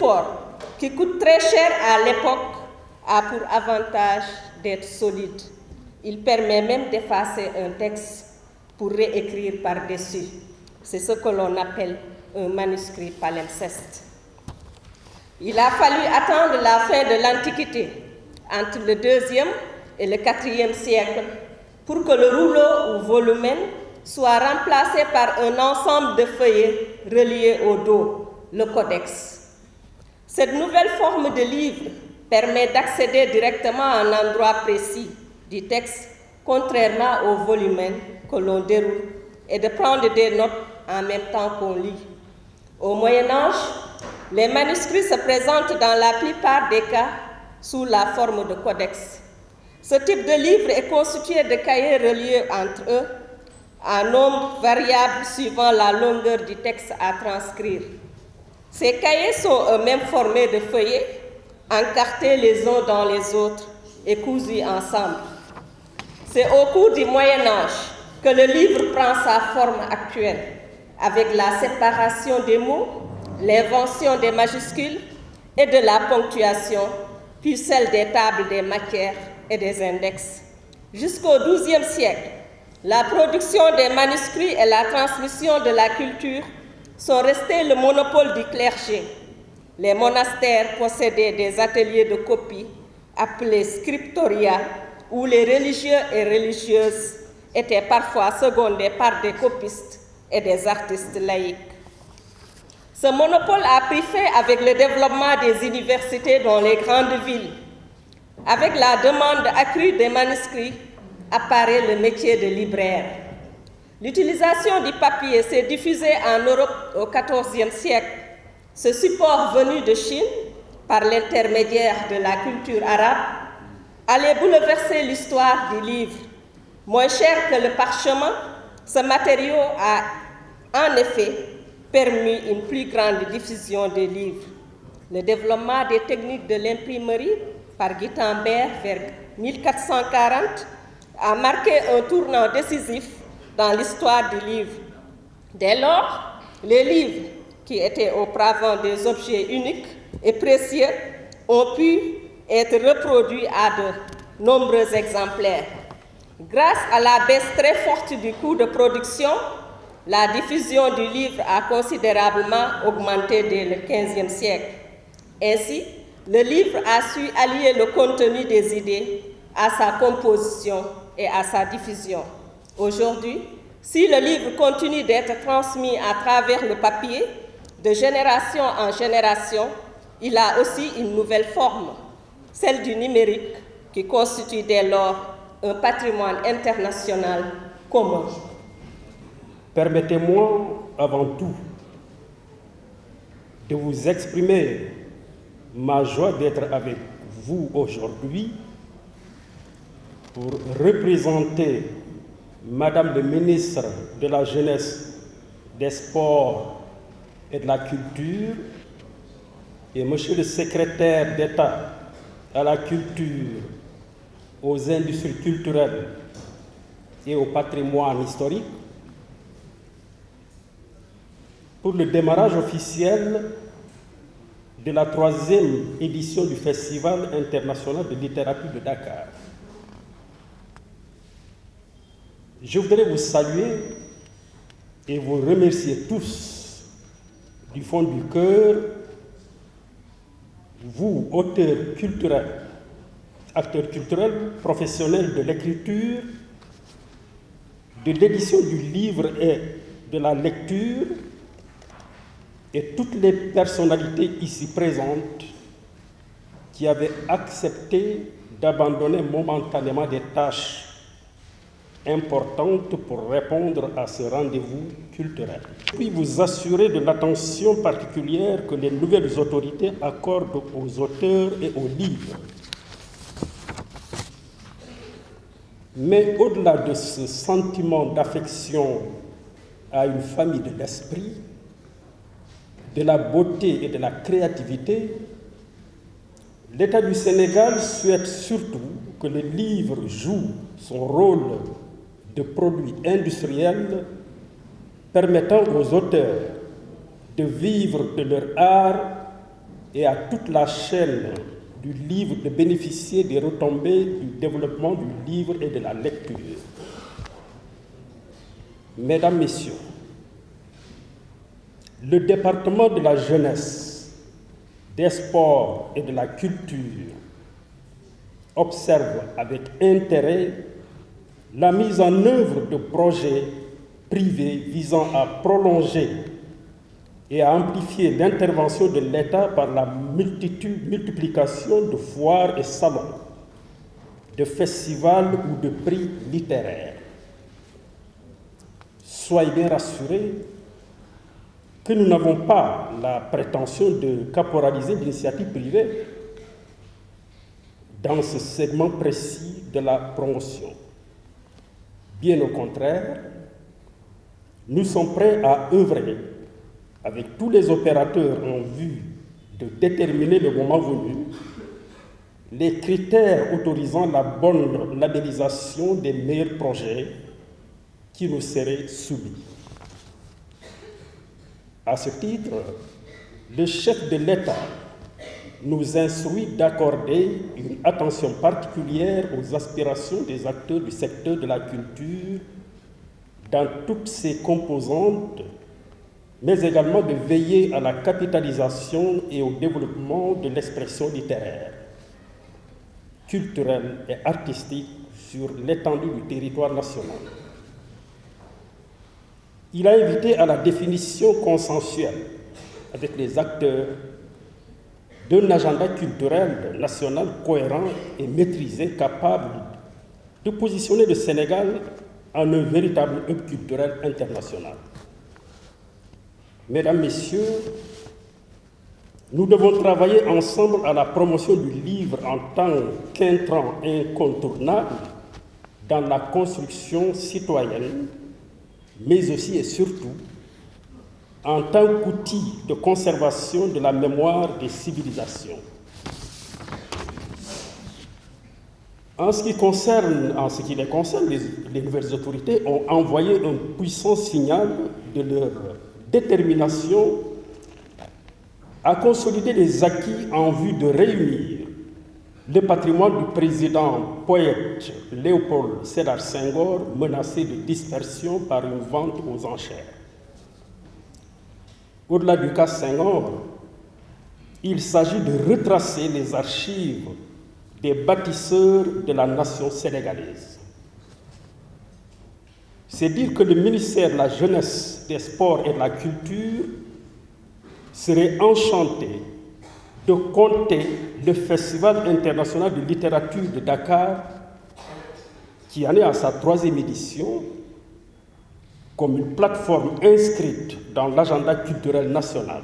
support qui coûte très cher à l'époque a pour avantage d'être solide. Il permet même d'effacer un texte pour réécrire par-dessus. C'est ce que l'on appelle un manuscrit palimpseste. Il a fallu attendre la fin de l'Antiquité, entre le 2e et le 4e siècle, pour que le rouleau ou volumen soit remplacé par un ensemble de feuillets reliés au dos, le codex. Cette nouvelle forme de livre permet d'accéder directement à un endroit précis du texte, contrairement au volumen que l'on déroule, et de prendre des notes en même temps qu'on lit. Au Moyen-Âge, les manuscrits se présentent dans la plupart des cas sous la forme de codex. Ce type de livre est constitué de cahiers reliés entre eux en nombre variable suivant la longueur du texte à transcrire. Ces cahiers sont eux-mêmes formés de feuillets, encartés les uns dans les autres et cousus ensemble. C'est au cours du Moyen-Âge que le livre prend sa forme actuelle, avec la séparation des mots, l'invention des majuscules et de la ponctuation, puis celle des tables des matières et des index. Jusqu'au XIIe siècle, la production des manuscrits et la transmission de la culture sont restés le monopole du clergé. Les monastères possédaient des ateliers de copie appelés scriptoria, où les religieux et religieuses étaient parfois secondés par des copistes et des artistes laïcs. Ce monopole a pris fin avec le développement des universités dans les grandes villes. Avec la demande accrue des manuscrits, apparaît le métier de libraire. L'utilisation du papier s'est diffusée en Europe au XIVe siècle. Ce support venu de Chine, par l'intermédiaire de la culture arabe, allait bouleverser l'histoire du livre. Moins cher que le parchemin, ce matériau a en effet permis une plus grande diffusion des livres. Le développement des techniques de l'imprimerie par Gutenberg vers 1440 a marqué un tournant décisif dans l'histoire du livre. Dès lors, les livres, qui étaient auparavant des objets uniques et précieux, ont pu être reproduits à de nombreux exemplaires. Grâce à la baisse très forte du coût de production, la diffusion du livre a considérablement augmenté dès le XVe siècle. Ainsi, le livre a su allier le contenu des idées à sa composition et à sa diffusion. Aujourd'hui, si le livre continue d'être transmis à travers le papier, de génération en génération, il a aussi une nouvelle forme, celle du numérique, qui constitue dès lors un patrimoine international commun. Permettez-moi avant tout de vous exprimer ma joie d'être avec vous aujourd'hui pour représenter Madame le ministre de la Jeunesse, des Sports et de la Culture et Monsieur le secrétaire d'État à la culture, aux industries culturelles et au patrimoine historique pour le démarrage officiel de la 3e édition du Festival international de littérature de Dakar. Je voudrais vous saluer et vous remercier tous du fond du cœur, vous, auteurs culturels, acteurs culturels, professionnels de l'écriture, de l'édition du livre et de la lecture, et toutes les personnalités ici présentes qui avaient accepté d'abandonner momentanément des tâches importantes pour répondre à ce rendez-vous culturel. Puis vous assurer de l'attention particulière que les nouvelles autorités accordent aux auteurs et aux livres. Mais au-delà de ce sentiment d'affection à une famille de l'esprit, de la beauté et de la créativité, l'État du Sénégal souhaite surtout que le livre joue son rôle de produit industriel permettant aux auteurs de vivre de leur art et à toute la chaîne du livre de bénéficier des retombées du développement du livre et de la lecture. Mesdames, Messieurs, le département de la jeunesse, des sports et de la culture observe avec intérêt la mise en œuvre de projets privés visant à prolonger et à amplifier l'intervention de l'État par la multiplication de foires et salons, de festivals ou de prix littéraires. Soyez bien rassurés que nous n'avons pas la prétention de caporaliser l'initiative privée dans ce segment précis de la promotion. Bien au contraire, nous sommes prêts à œuvrer avec tous les opérateurs en vue de déterminer le moment venu les critères autorisant la bonne labellisation des meilleurs projets qui nous seraient soumis. À ce titre, le chef de l'État nous instruit d'accorder une attention particulière aux aspirations des acteurs du secteur de la culture dans toutes ses composantes, mais également de veiller à la capitalisation et au développement de l'expression littéraire, culturelle et artistique sur l'étendue du territoire national. Il a invité à la définition consensuelle avec les acteurs d'un agenda culturel national cohérent et maîtrisé, capable de positionner le Sénégal en un véritable hub culturel international. Mesdames, Messieurs, nous devons travailler ensemble à la promotion du livre en tant qu'intrant incontournable dans la construction citoyenne, mais aussi et surtout en tant qu'outil de conservation de la mémoire des civilisations. En ce qui les concerne, les nouvelles autorités ont envoyé un puissant signal de leur détermination à consolider les acquis en vue de réunir le patrimoine du président poète Léopold Sédar Senghor, menacé de dispersion par une vente aux enchères. Au-delà du cas Senghor, il s'agit de retracer les archives des bâtisseurs de la nation sénégalaise. C'est dire que le ministère de la Jeunesse, des Sports et de la Culture serait enchanté de compter le Festival international de littérature de Dakar, qui en est à sa 3e édition, comme une plateforme inscrite dans l'agenda culturel national.